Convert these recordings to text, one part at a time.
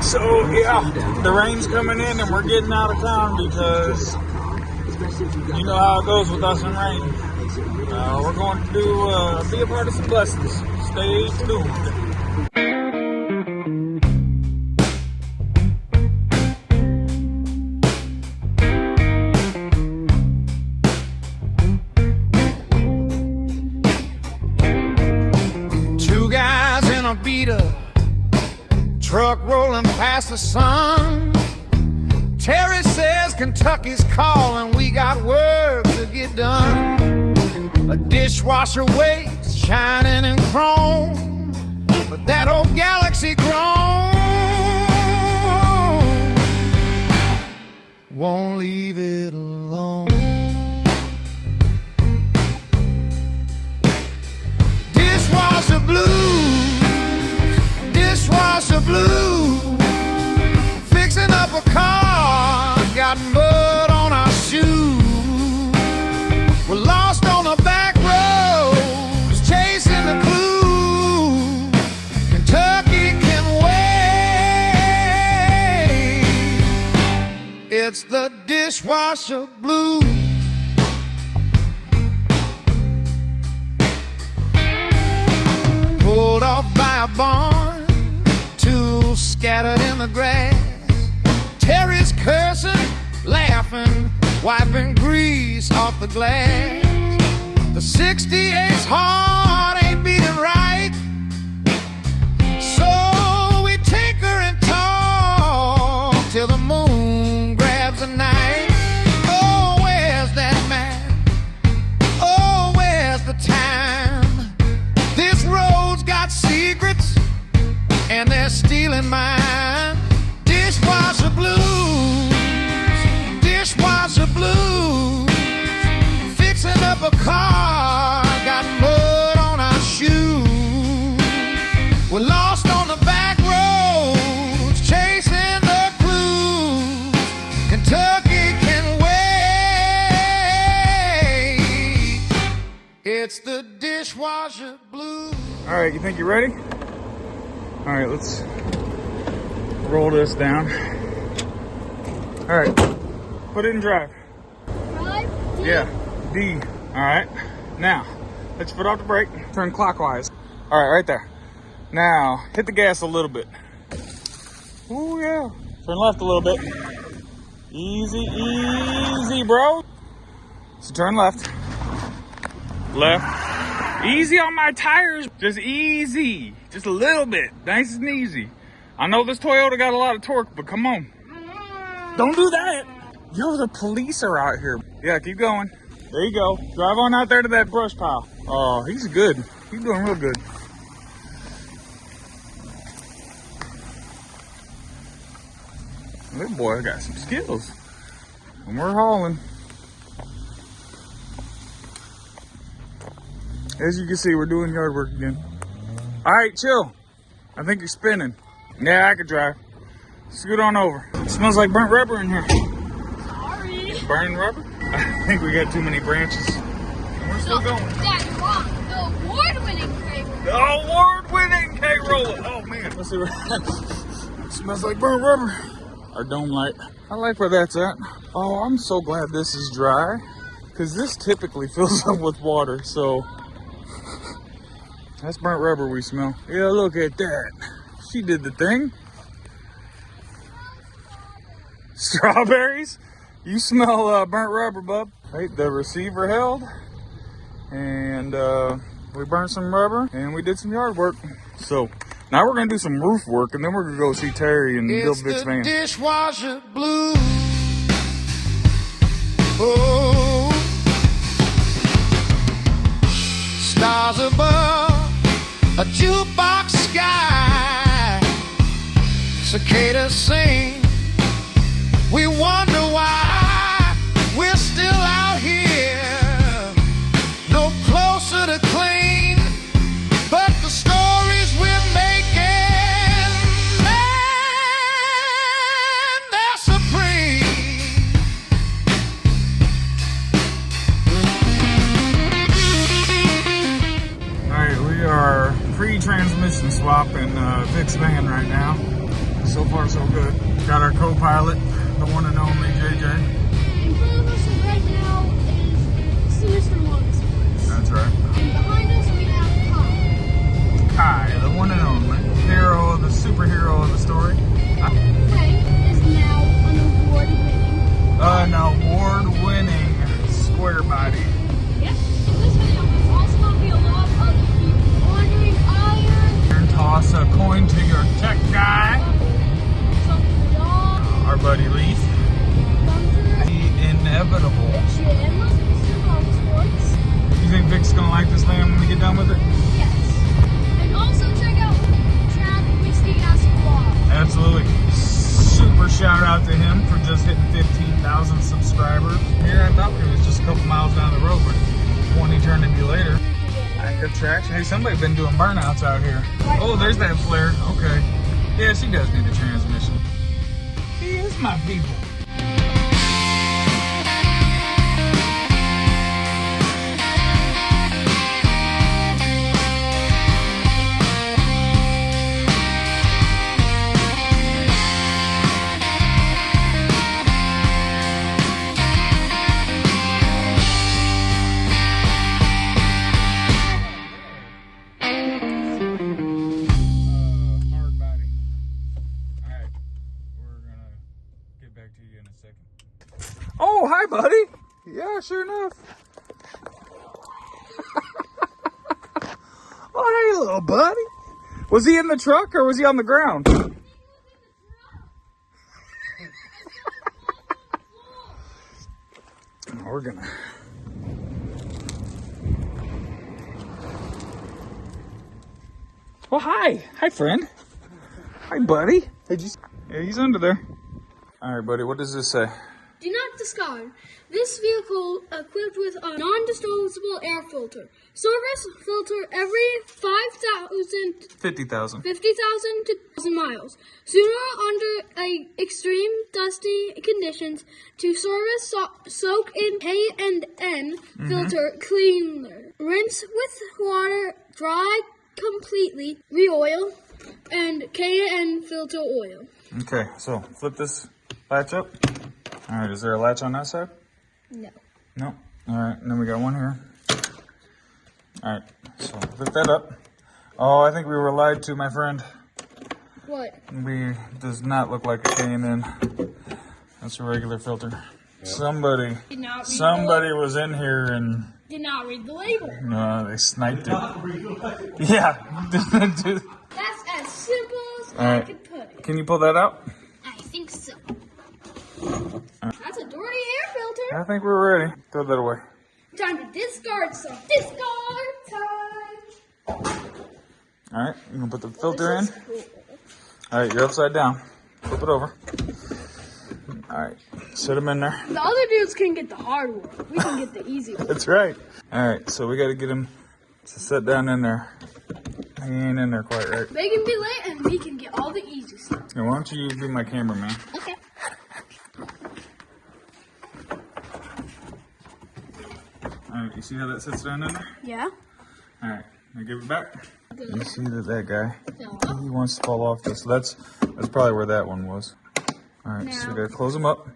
So yeah, the rain's coming in and we're getting out of town because you know how it goes with us in rain. We're going to be a part of some blessings. Stay tuned. Two guys in a beater, truck rolling past the sun. Terry says Kentucky's calling, we got work to get done. A dishwasher waits, shining in chrome, but that old Galaxy grown won't leave it alone. Dishwasher blues, dishwasher blues, fixing up a car, got mud on our shoes. We're lost on the back roads, chasing the clues. Kentucky can wait. It's the dishwasher blues. Pulled off by a barn, tools scattered in the grass. Terry's cursing, laughing, wiping grease off the glass. The 68's heart ain't beating right, so we tinker and talk till the moon grabs the night. Oh, where's that man? Oh, where's the time? This road's got secrets, and they're stealing mine. Dishwasher blues, dishwasher blues, fixing up a car, got mud on our shoes. We're lost on the back roads, chasing the clues. Kentucky can wait. It's the dishwasher blues. All right, you think you're ready? All right, let's roll this down. All right, put it in drive. Drive? D? Yeah, D. All right, now let's put off the brake, turn clockwise. All right, right there. Now hit the gas a little bit. Oh yeah, turn left a little bit. Easy, easy, bro. So turn left, left. Easy on my tires, just easy, just a little bit, nice and easy. I know this Toyota got a lot of torque, but come on. Don't do that. Yo, the police are out here. Yeah, keep going. There you go. Drive on out there to that brush pile. Oh, he's good. He's doing real good. This boy got some skills. And we're hauling. As you can see, we're doing yard work again. All right, chill. I think you're spinning. Yeah, I could drive. Scoot on over. It smells like burnt rubber in here. Sorry. Burnt rubber? I think we got too many branches. We're still going. That's wrong. The award-winning K roller. The award-winning K roller. Oh man, let's see where it smells like burnt rubber. Our dome light. I like where that's at. Oh, I'm so glad this is dry, because this typically fills up with water. So that's burnt rubber we smell. Yeah, look at that. She did the thing. Strawberries? You smell burnt rubber, bub. Right, the receiver held. And we burned some rubber and we did some yard work. So now we're gonna do some roof work and then we're gonna go see Terry and build Vic's van. Dishwasher blues. Oh, stars above, a jukebox sky, cicadas sing. We wonder why we're still out here, no closer to clean, but the stories we're making, man, they're supreme. All right, we are pre-transmission swapping Vic's van right now. so far so good. Got our co-pilot, the one and only JJ. In front of us right now is Sinister Motorsports. That's right. And behind us we have Kai, the one and only hero, the superhero of the story. Frank is now an award-winning. An award-winning square body. Yep. This video is also going to be a lot of other people ordering iron. And toss a coin to your tech guy, Something for y'all. our buddy Leaf. Thunder. The inevitable. Jim. Mr. Motorsports. You think Vic's gonna like this van when we get done with it? Yes. And also check out Chad WhiskeyGasGarage. Absolutely. Super shout out to him for just hitting 15,000 subscribers. Here I thought we was just a couple miles down the road, but 20 turned to be later. Lack of traction. Hey, somebody been doing burnouts out here. Oh, there's that flare. Okay. Yeah, she does need a transmission. He is my people. Hard body. Alright, we're gonna get back to you in a second. Oh, hi, buddy. Yeah, sure enough. Oh, hey, little buddy. Was he in the truck or was he on the ground? We're gonna. Well, hi. Hi, friend. Hi, buddy. Hey, yeah, he's under there. All right, buddy. What does this say? Do not discard. This vehicle equipped with a non-disposable air filter. Service filter every 50,000. 50,000 to 1,000 miles. Sooner under extreme dusty conditions to service soak in K&N filter cleaner. Rinse with water, dry completely, re-oil, and K&N filter oil. Okay, so flip this latch up. All right, is there a latch on that side? No. No. All right, and then we got one here. All right, so flip that up. Oh, I think we were lied to, my friend. What? Does not look like a K&N. That's a regular filter. Yep. Somebody was in here and did not read the label. no, they sniped it. Yeah. That's as simple as I could put it. Can you pull that out? I think so. That's a dirty air filter. I think we're ready. Throw that away. Time to discard some. Discard time. All right, you gonna put the filter in? Cool. All right, you're upside down. Flip it over. All right, sit them in there. The other dudes can get the hard work. We can get the easy work. That's right. All right, so we got to get him to sit down in there. He ain't in there quite right. They can be late and we can get all the easy stuff. Now, why don't you be my cameraman? Okay. All right, you see how that sits down in there? Yeah. All right, now give it back. Good. You see that guy? Yeah. He wants to fall off this. So that's probably where that one was. All right, so we got to close them up.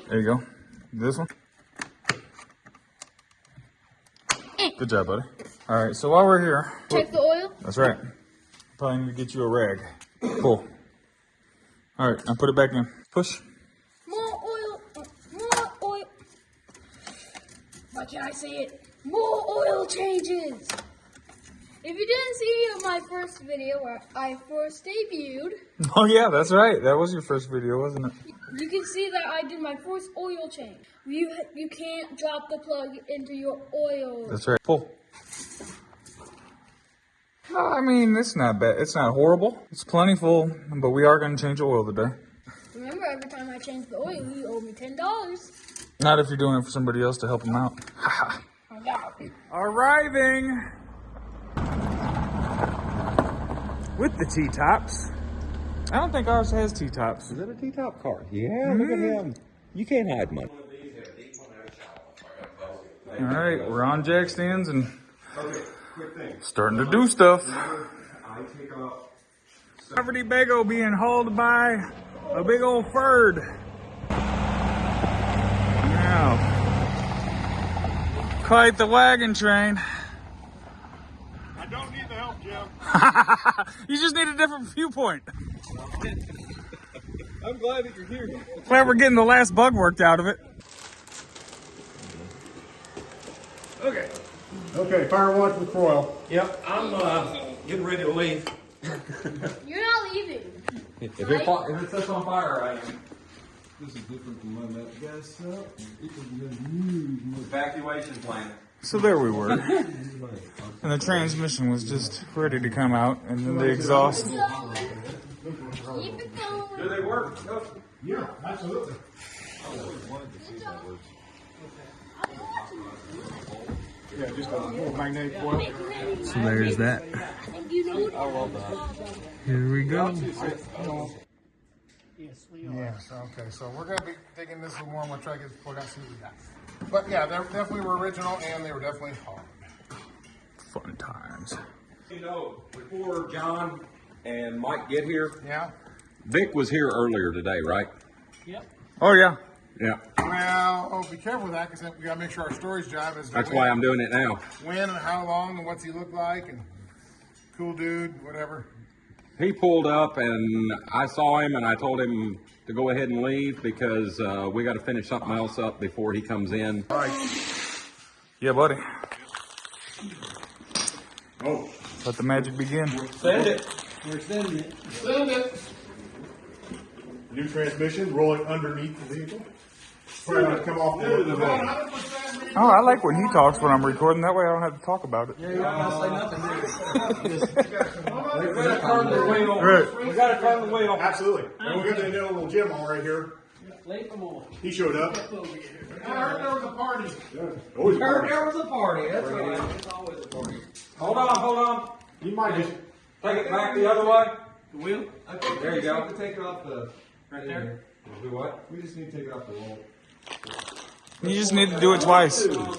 There you go. This one. Good job, buddy. All right, so while we're here. Check the oil. That's right. Probably need to get you a rag. Pull. All right, now put it back in. Push. More oil. More oil. Why can't I say it? More oil changes. If you didn't see my first video where I first debuted, Oh, yeah, that's right. That was your first video, wasn't it? you can see that I did my first oil change. You can't drop the plug into your oil. That's right. Pull. I mean, it's not bad. It's not horrible. It's plentiful, but we are going to change oil today. Remember, every time I change the oil, you owe me $10. Not if you're doing it for somebody else to help them out. I got it. Arriving with the T-tops. I don't think ours has T-tops. Is that a T-top car? Yeah, look at him. You can't hide much. All right, we're on jack stands and starting to do stuff. I take off Poverty Bago being hauled by a big old Ford. Now, quite the wagon train. I don't need the help, Jim. You just need a different viewpoint. I'm glad that you're here. Glad we're getting the last bug worked out of it. Okay. Okay, fire watch with Royal. Yep, I'm getting ready to leave. You're not leaving. If it sets on fire, I am. This is different from when that guy set. Evacuation plan. So there we were. And the transmission was just ready to come out, and then the exhaust. Keep it going. Do they work? Yeah, absolutely. Yeah, just a little magnetic foil. So there's that. Here we go. Yeah, so, okay, so we're going to be digging this a little more. I'm going to try to get this poured out, see what we got. But yeah, they definitely were original, and they were definitely hard. Fun times. You know, before John and Mike get here, Yeah? Vic was here earlier today, right? Oh yeah. Yeah. Well, be careful with that, because we got to make sure our storage job is That's why I'm doing it now. when and how long and what's he look like, and cool dude, whatever. He pulled up and I saw him and I told him to go ahead and leave because we got to finish something else up before he comes in. All right. Yeah, buddy. Oh. Let the magic begin. Send it. Send it. New transmission rolling underneath the vehicle. Probably going to come off the van. Oh, I like when he talks when I'm recording. That way I don't have to talk about it. We got to turn the wheel. Right. We got to turn the wheel. Absolutely. And we got the little Jim all right here. He showed up. I heard there was a party. Always a party. There was a party. That's right. It's always a party. Hold on. You might just Take it back the other way. The wheel? There you go. To take it off the Right there? Do what? We just need to take it off the roll. You just need to do it twice. do we want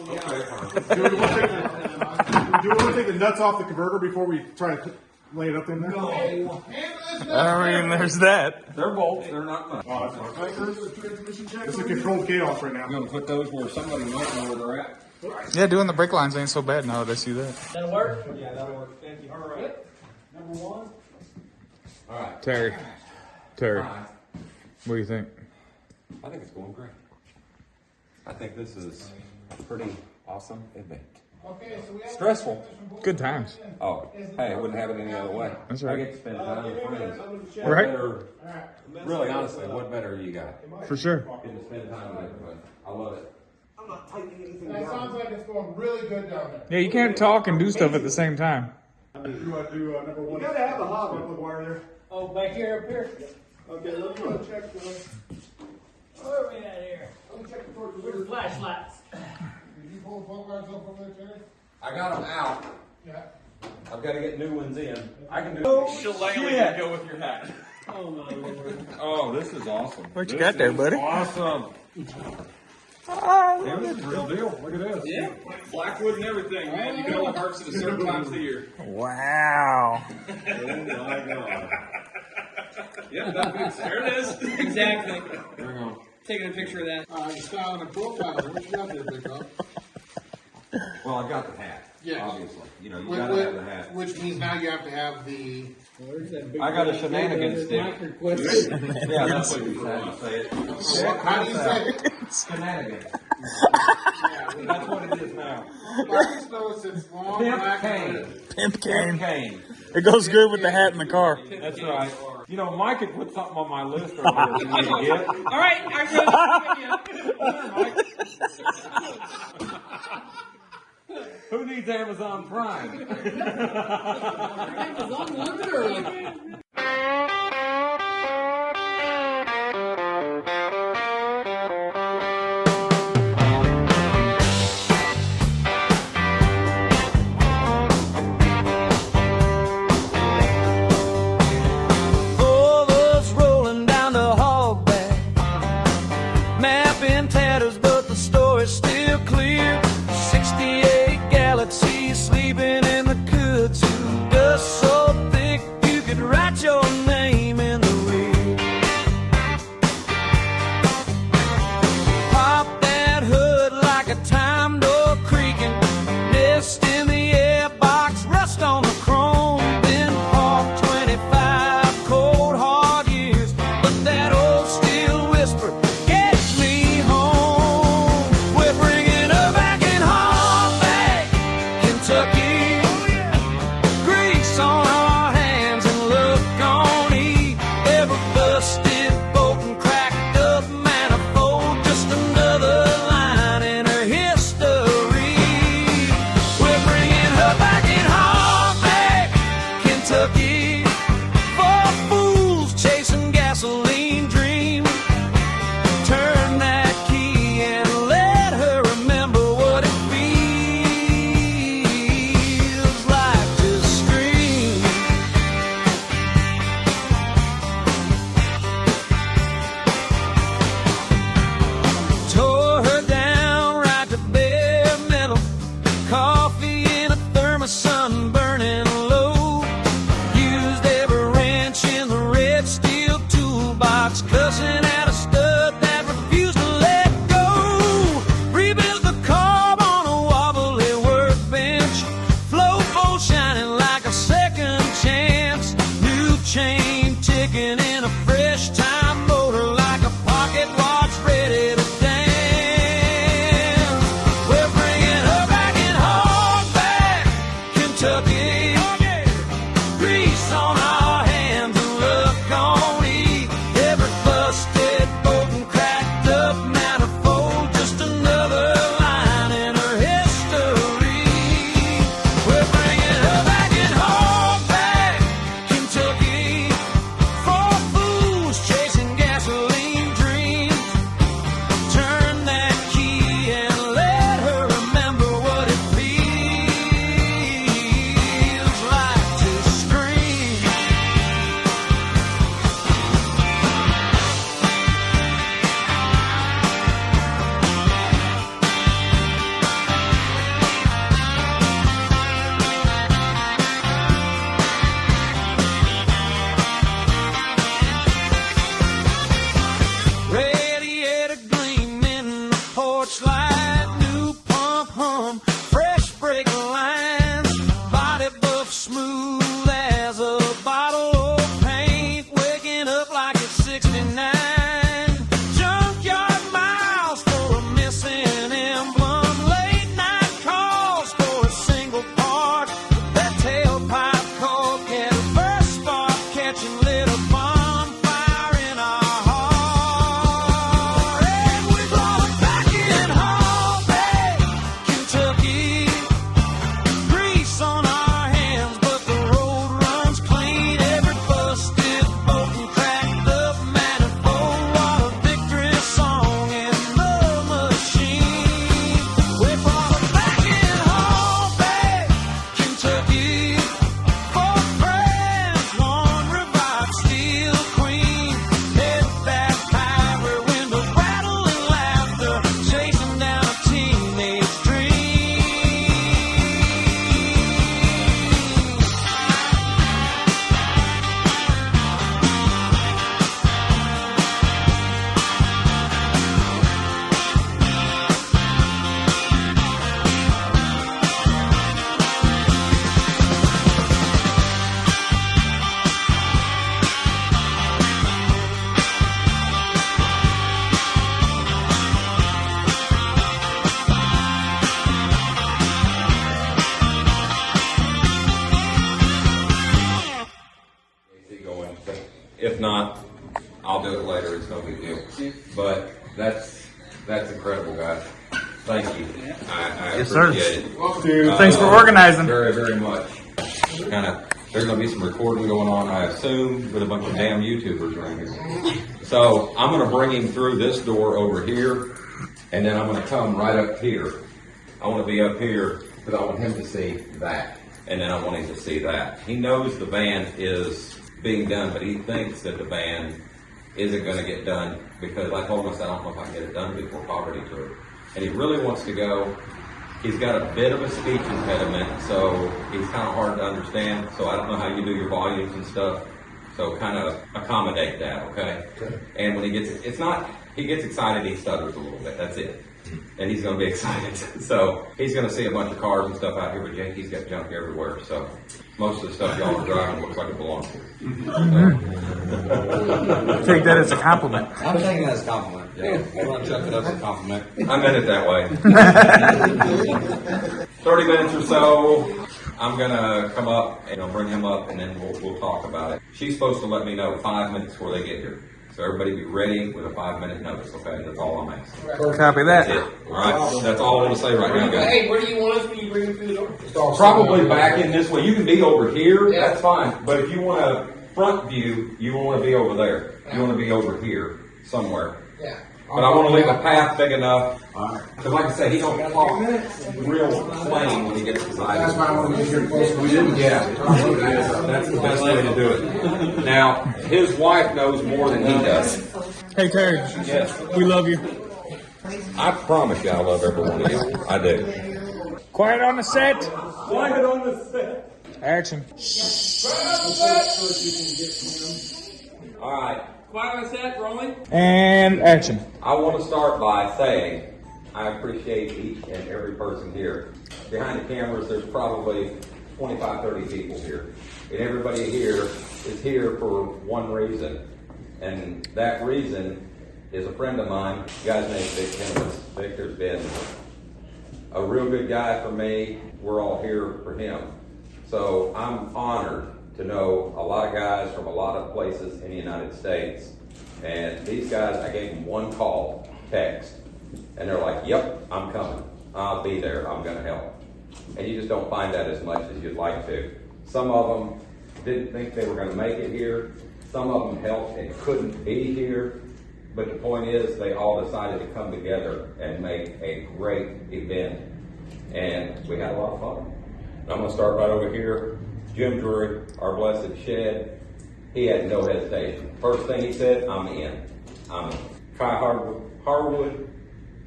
to take the nuts off the converter before we try to lay it up in there? No. I mean, there's that. They're bolts. They're not nuts. Oh, that's it's a controlled chaos right now. I'm going to put those where somebody might know where they're at. Yeah, doing the brake lines ain't so bad now that I see that. That'll work? Yeah, that'll work. Thank you. All right. Number one. All right. Terry. All right. What do you think? I think it's going great. I think this is a pretty awesome event. Stressful. Good times. Oh, hey, I wouldn't have it any other way. That's right. I get to spend time with friends. What Right. better, really, honestly, what better you got? For sure. Getting to spend time with everybody. I love it. That sounds like it's going really good down there. Yeah, you can't talk and do stuff at the same time. You want to do number one? You got to have a hobby. Wire there. Oh, back here, up here. Okay, let's go check the. Where are we at here? Let me check the torch. Where's the flashlights? Did you pull the plug wires up from there, Terry? I got them out. Yeah. I've got to get new ones in. I can do. Shillelagh go with your hat. Oh, my Lord. Oh, this is awesome. What you got there, buddy? Awesome. Ah, Damn, this is the real deal. Look at this. Yeah. Blackwood and everything, man. You can only harvest it a certain times of the year. wow. Oh my God. Yeah, that big. There it is. Exactly. Hang on. Taking a picture of that. You're styling and profiling. What you got there, big dog? Well, I got the hat. Yes. Obviously. You know, you gotta have the hat. Which means now you have to have the. I got a shenanigans stick. Yeah, that's what you say it. How do you say it? Shenanigans. That's what it is now. I just noticed it's long Pimp black. cane. Pimp cane. Cane. It goes good with the hat in the car. That's right. You know, Mike had put something on my list earlier for me to get. All right. I Who needs Amazon Prime? Amazon delivered early. Overs rolling down the hallway, map in tatters, but the story's still clear. 68 galaxies sleeping in the kudzu, dust so thick you could write your 69. Junkyard miles for a missing emblem. Late night calls for a single part. That tailpipe cold get a burst spark catching little bonfire in our heart. And we're going back in Hall Bay, Kentucky. Grease on our hands, but the road runs clean. Every busted boat and cracked up manifold. What a victory song in the machine. We brought it back in Hall Bay, Kentucky. Four friends, one revived steel queen. Head back power, windows rattle and laughter, chasing down a teenage dream. Going. If not, I'll do it later. It's no big deal. But that's incredible, guys. Thank you. I Yes, sir. appreciate it. Thanks for organizing. Very, very much. There's gonna be some recording going on, I assume, with a bunch of damn YouTubers around here. So I'm gonna bring him through this door over here, and then I'm gonna come right up here. I want to be up here because I want him to see that, and then I want him to see that. He knows the van is being done, but he thinks that the van isn't going to get done because I told him, I said, I don't know if I can get it done before poverty tour. And he really wants to go. He's got a bit of a speech impediment, so he's kind of hard to understand. So I don't know how you do your volumes and stuff. So kind of accommodate that, okay? And when he gets excited, he stutters a little bit. That's it. And he's going to be excited. So he's going to see a bunch of cars and stuff out here, but Jakey's got junk everywhere. So most of the stuff y'all are driving looks like it belongs to you. Take that as a compliment. I'm taking that as a compliment. Yeah, I want to chuck it up as a compliment. I meant it that way. 30 minutes or so, I'm going to come up and I'll bring him up and then we'll talk about it. She's supposed to let me know 5 minutes before they get here. So everybody be ready with a 5-minute notice, okay? That's all I'm asking. Copy That's that. it. All right? That's all I want to say right now, guys. Hey, where do you want us when you bring him through the door? Probably back in this way. You can be over here, that's fine. But if you want a front view, you want to be over there. You want to be over here somewhere. Yeah. But I want to leave a path big enough. Because like I said, he don't talk real plain when he gets excited. That's why I want to get here close. We didn't. Yeah, that's the best way to do it. Now, his wife knows more than he does. Hey, Terry. Yes. We love you. I promise you I love every one of you. I do. Quiet on the set. Quiet on the set. Action. All right. Quiet on set, rolling. And action. I want to start by saying I appreciate each and every person here. Behind the cameras, there's probably 25, 30 people here. And everybody here is here for one reason. And that reason is a friend of mine. The guy's name is Vic Hennis. Victor's been a real good guy for me. We're all here for him. So I'm honored to know a lot of guys from a lot of places in the United States. And these guys, I gave them one call, text, and they're like, yep, I'm coming. I'll be there. I'm going to help. And you just don't find that as much as you'd like to. Some of them didn't think they were going to make it here. Some of them helped and couldn't be here. But the point is, they all decided to come together and make a great event. And we had a lot of fun. And I'm going to start right over here. Jim Drury, our blessed shed, he had no hesitation. First thing he said, I'm in. I'm in. Kai Harwood,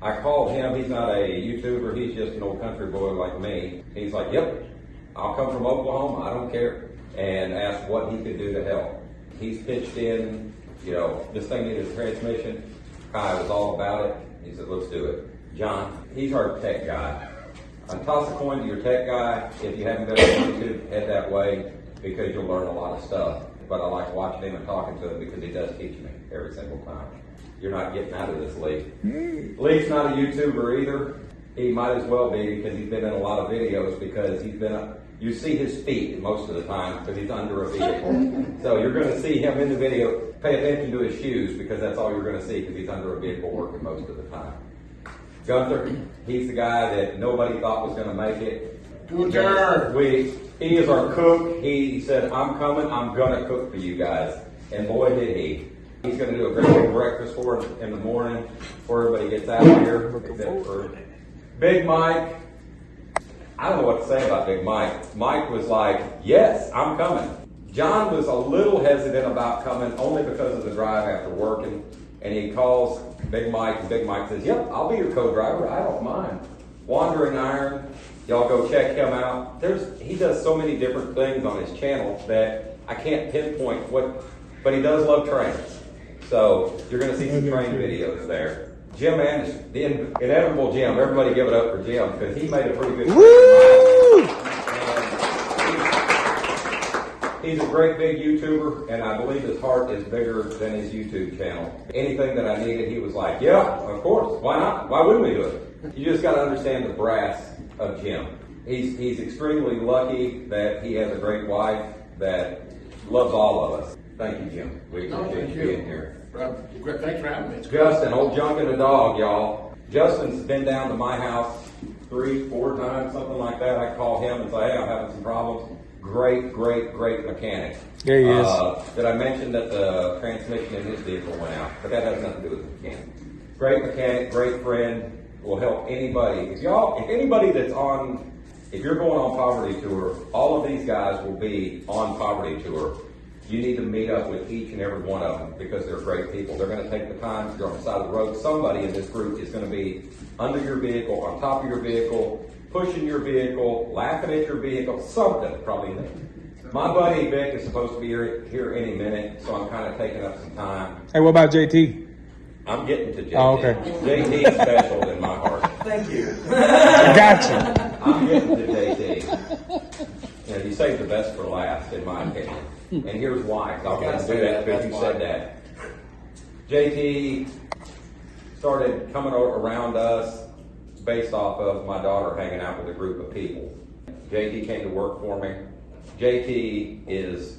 I called him. He's not a YouTuber. He's just an old country boy like me. He's like, yep, I'll come from Oklahoma. I don't care. And asked what he could do to help. He's pitched in, this thing needed a transmission. Kai was all about it. He said, let's do it. John, he's our tech guy. Toss a coin to your tech guy. If you haven't been on YouTube, head that way because you'll learn a lot of stuff. but I like watching him and talking to him because he does teach me every single time. You're not getting out of this, Lee. Lee's not a YouTuber either. He might as well be because he's been in a lot of videos because he's been you see his feet most of the time because he's under a vehicle. So you're going to see him in the video. Pay attention to his shoes because that's all you're going to see because he's under a vehicle working most of the time. Gunther, he's the guy that nobody thought was going to make it. Gunther! He is our cook. He said, I'm coming, I'm going to cook for you guys. And boy, did he. He's going to do a great big breakfast for us in the morning before everybody gets out of here. Except for Big Mike. I don't know what to say about Big Mike. Mike was like, yes, I'm coming. John was a little hesitant about coming only because of the drive after working. And he calls Big Mike, and Big Mike says, yep, I'll be your co-driver. I don't mind. Wandering Iron, y'all go check him out. He does so many different things on his channel that I can't pinpoint what, but he does love trains. So you're going to see some train videos there. Jim Anderson, the inevitable Jim. Everybody give it up for Jim because he made a pretty good He's a great big YouTuber, and I believe his heart is bigger than his YouTube channel. Anything that I needed, he was like, yeah, of course. Why not? Why wouldn't we do it? You just got to understand the brass of Jim. He's extremely lucky that he has a great wife that loves all of us. Thank you, Jim. We appreciate you being here. Thanks for having me. Justin, old junk and a dog, y'all. Justin's been down to my house 3-4 times, something like that. I call him and say, hey, I'm having some problems. Great mechanic. There he is. Did I mention that the transmission in his vehicle went out? But that has nothing to do with the mechanic. Great mechanic, great friend, will help anybody. If anybody that's if you're going on poverty tour, all of these guys will be on poverty tour. You need to meet up with each and every one of them because they're great people. They're going to take the time. You're on the side of the road. Somebody in this group is going to be under your vehicle, on top of your vehicle, pushing your vehicle, laughing at your vehicle, something probably. My buddy Vic is supposed to be here any minute, so I'm kind of taking up some time. Hey, what about JT? I'm getting to JT. Oh, okay. JT is special in my heart. Thank you. Gotcha. I'm getting to JT. You save the best for last, in my opinion. And here's why. I'm going to do that because you said that. JT started coming around us based off of my daughter hanging out with a group of people. JT came to work for me. JT is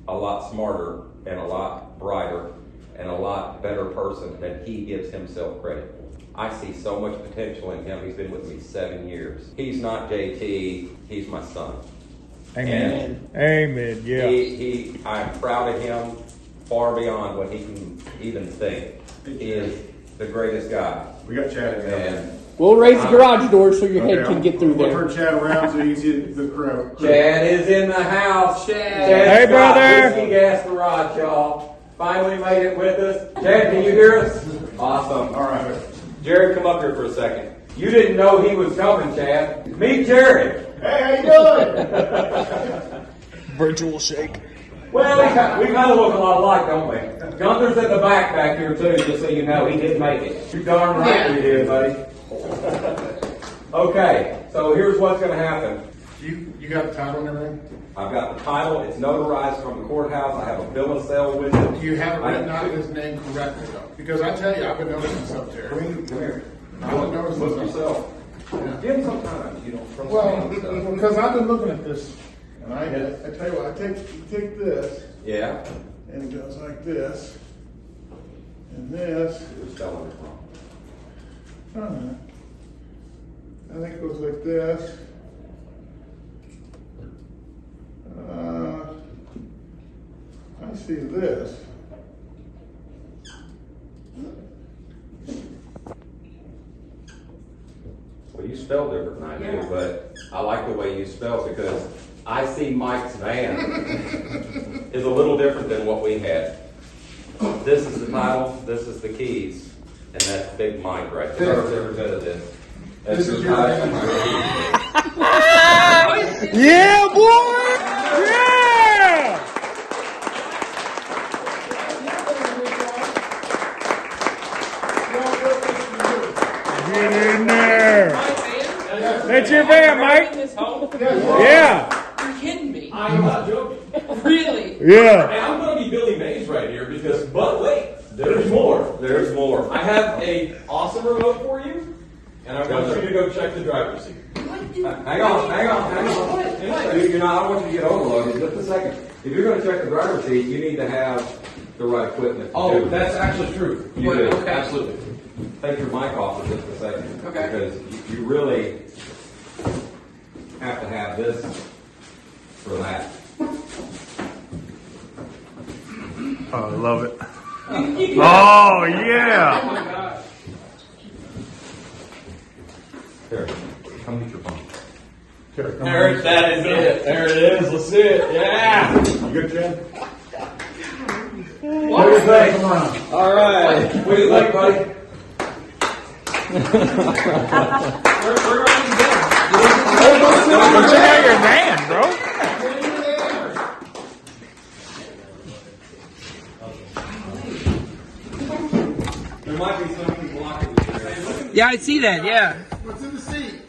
a lot smarter and a lot brighter and a lot better person than he gives himself credit for. I see so much potential in him. He's been with me 7 years. He's not JT, he's my son. Amen. Amen. Yeah. I am proud of him far beyond what he can even think. He is the greatest guy. We got Chad in there. And We'll raise the garage door so your head can get through We'll there. turn Chad around so you can see the crowd. Chad is in the house. Chad. Hey, brother. Whiskey Gas Garage, y'all. Finally made it with us. Chad, can you hear us? Awesome. All right. Jared, come up here for a second. You didn't know he was coming, Chad. Meet Jared. Hey, how you doing? Virtual shake. Well, we kind of look a lot alike, don't we? Gunther's in the back here, too, just so you know. He didn't make it. You darn right you did, buddy. Okay, so here's what's going to happen. You got the title and everything? I've got the title. It's notarized from the courthouse. I have a bill of sale with it. You haven't written out his name correctly, though. Because I tell you, I've been noticing stuff there. Come here. I've been noticing Look stuff. yourself. Jim, sometimes you don't trust Well, me. So. because I've been looking at this, and I tell you what, I take this, Yeah. and it goes like this, and this. You're spelling it wrong. I think it goes like this. I see this. Well, you spell different than I do, but I like the way you spell because I see Mike's van is a little different than what we had. This is the title, this is the keys, and that's Big Mike right there. Whoever's ever good at this. That's This is the your title. Yeah, boy. Yeah. Get in there. That's your van, Mike. Yeah. You're kidding me. I'm not joking. Really? Yeah. And I'm going to be Billy Mays right here because, but wait, there's more. There's more. I have a awesome remote for you, and I want you to go check the driver's seat. Hang on. You're not, I don't want you to get overloaded. Just a second. If you're going to check the driver's seat, you need to have the right equipment. Oh, that's actually true. You do. Okay. Absolutely. Take your mic off for just a second. Okay. Because you really have to have this for that. Oh, I love it. Oh, yeah. Oh my gosh. Here, come get your phone. That is it. There it is. Let's see it. Yeah. You good, Chad? What do you think? Come on. All right. What do you think, buddy? We're going to go. Go check out your van, bro. There might be something blocking the Yeah, I see that. Yeah. What's in the seat?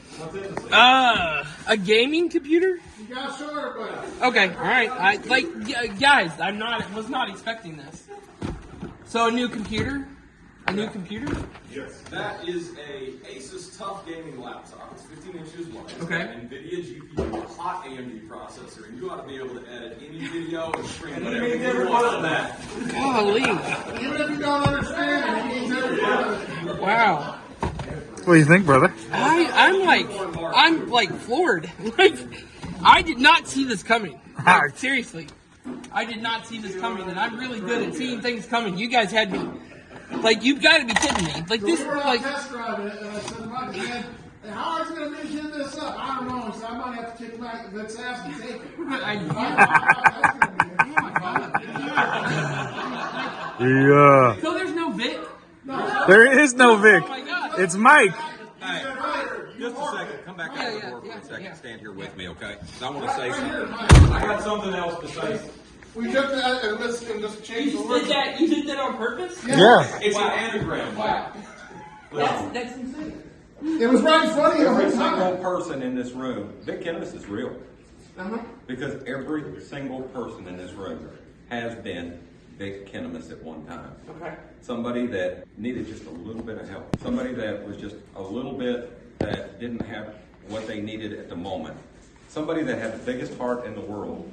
A gaming computer? You got to show everybody. Okay, all right. Guys, was not expecting this. So a new computer? A new computer? Yes. That is a Asus Tough gaming laptop. It's 15 inches wide. It's Okay. got an NVIDIA GPU, a hot AMD processor, and you ought to be able to edit any video and stream whatever you want on that. Golly. Even if you don't understand, it means everything. Wow. What do you think, brother? I'm like floored. Like, I did not see this coming. Like, seriously. I did not see this coming, and I'm really good at seeing things coming. You guys had me. Like, you've got to be kidding me. Like, this, We were like, test driving it, and I said to Mike, man, how is it going to be hitting this up? I don't know. He said, I might have to kick Vic's ass and take it. Yeah. so there's no Vic? There is no Vic. Oh my God. It's Mike. Hey, just a second. Come back out of the door for a second. Stand here with me, okay? 'Cause I want to say something. I got something else to say. We took that and just changed the words. You did that on purpose? Yeah. It's an anagram. Wow. Listen. That's insane. It was right in front of you the Every whole single time. person in this room, Vic Cannabis is real. Because every single person in this room has been Vic Cannabis at one time. Okay. Somebody that needed just a little bit of help. Somebody that was just a little bit that didn't have what they needed at the moment. Somebody that had the biggest heart in the world,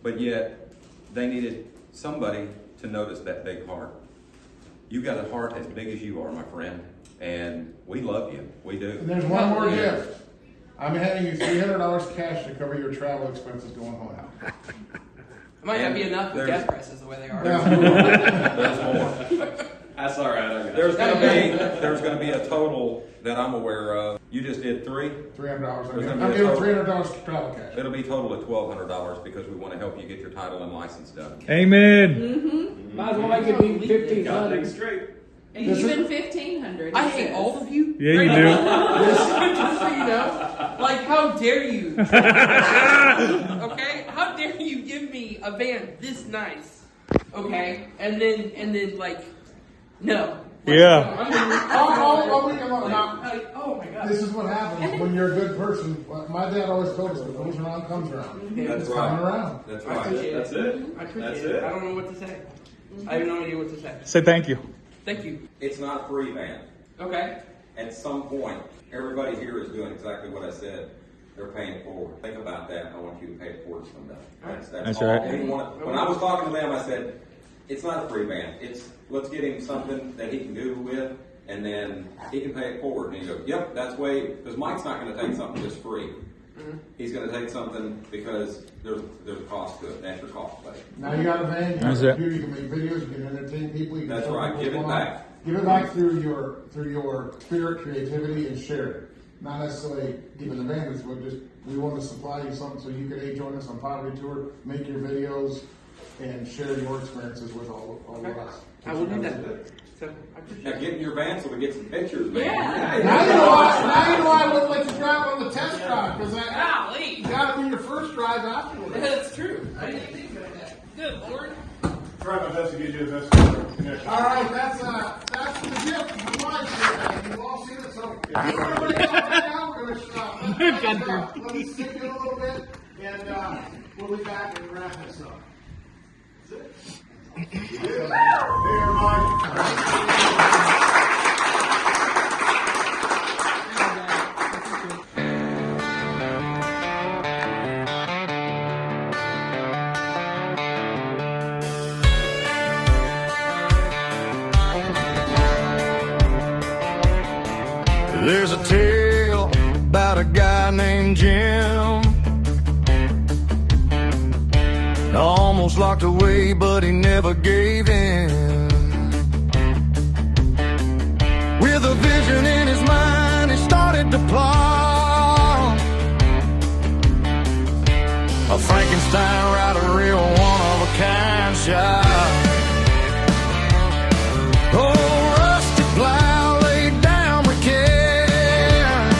but yet they needed somebody to notice that big heart. You got a heart as big as you are, my friend, and we love you. We do. And there's one more gift. I'm handing you $300 cash to cover your travel expenses going home. It might not be enough with gas prices the way they are. There's more. That's all right. There's going to be a total that I'm aware of. You just did $3. $300. There's I'm gonna be giving a total. $300 travel cash. It'll be total of $1,200 because we want to help you get your title and license done. Amen. Might as well make it be 1,500. Straight. And even 1,500. I hate all of you. Yeah, you do. Just so you know, like, how dare you? Okay, how dare you give me a van this nice? Okay, and then like, no. Like, Yeah. Oh my God. This is what happens when you're a good person. My dad always told us, what goes around comes around. That's It's right. coming around. That's I right. appreciate That's it. it. I appreciate That's it. it. I don't know what to say. I have no idea what to say. Say thank you. Thank you. It's not free, man. Okay. At some point, everybody here is doing exactly what I said. They're paying it forward. Think about that. I want you to pay it forward someday. That's That's all. right. When I was talking to them, I said, it's not a free van. It's, let's get him something that he can do with, and then he can pay it forward. And he goes, yep, that's way, because Mike's not going to take something just free. He's going to take something because there's a cost to it. That's your cost, buddy. Now you got a van, you got That's a it. computer, you can make videos, you can entertain people. You can That's tell right. people Give it what's going on. back. Give it back through your spirit, creativity, and share it. Not necessarily giving the van, but just we want to supply you something so you can join us on Poverty Tour, make your videos, and share your experiences with all of us. I will do that. So I appreciate Now it. get in your van so we get some pictures, man. Yeah. Now you know I wouldn't let you drive on the test drive because Golly. you got to be your first drive afterwards. That's true. I didn't think about that. Good Lord. Try my best to get you the best connection. All right, that's the gift from Mike. You've all seen it, so everybody come back out. We're going to let me stick it a little bit, and We'll be back and wrap this up. There's a tale about a guy named Jim, almost locked away, but he never gave in. With a vision in his mind, he started to plot a Frankenstein ride, a real one-of-a-kind shot. Oh, rusty plow laid down with care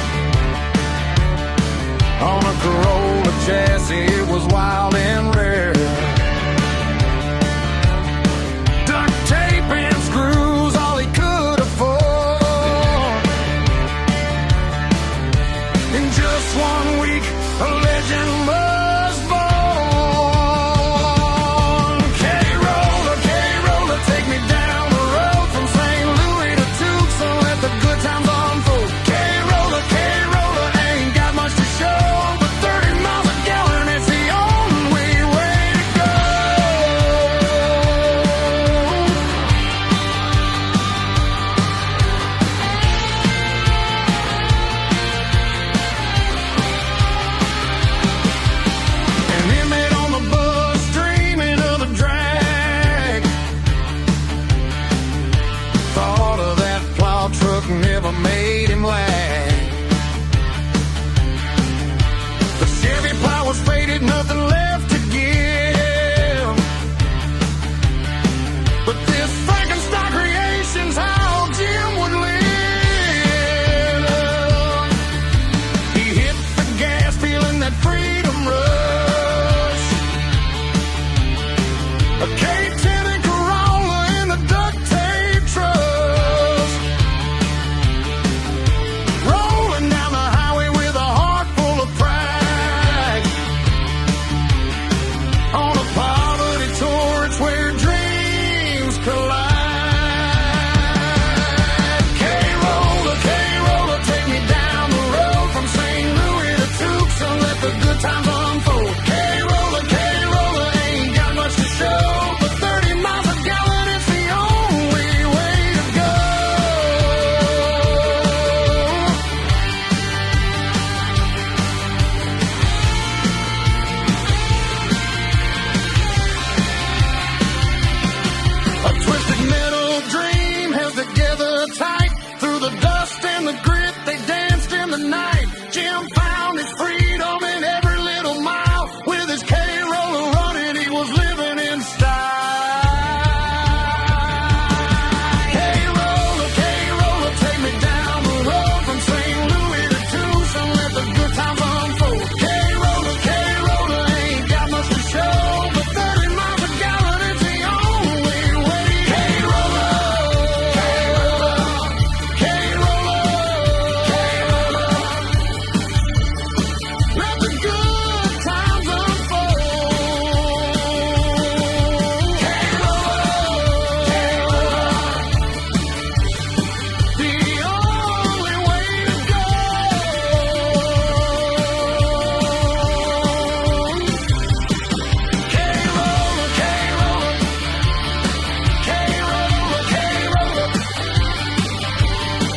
on a Corolla chassis, it was wild and rare. Duct tape and screws, all he could afford. In just 1 week, a legend was born. K-Roller, take me down the road from St. Louis to Tucson, let the good times unfold. K-Roller, ain't got much to show, but 30 miles a gallon, it's the only way to go. An inmate on the bus, dreaming of a drag, thought of that plow truck never made him lag. The Chevy plow was faded, nothing left to give, but this Frankenstein creation's how Jim would live. He hit the gas, feeling that freedom rush. A K-10 and Corolla in the duct tape truss, rolling down the highway with a heart full of pride. On a poverty torch where dreams collide. K-Roller, take me down the road from St. Louis to Tucson, let the good times unfold. K-Roller, ain't got much to show, but 30 miles a gallon, it's the only way to go. A twisted metal dream held together tight. Through the dust and the grit, they danced in the night. Jim found his freedom in every little mile. With his K-Roller running, he was living in style. K-Roller, take me down the road from St. Louis to Tucson, let the good times unfold. K-Roller, ain't got much to show, but 30 miles a gallon, it's the only way. K-Roller, let the good times unfold. The only way to go. K-Roller,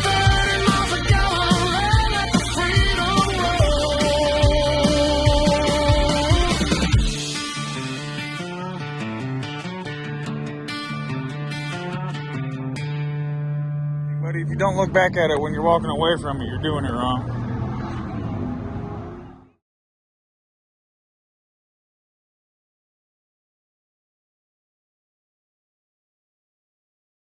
30 miles a gallon, let the freedom roll. Buddy, if you don't look back at it when you're walking away from it, you're doing it wrong.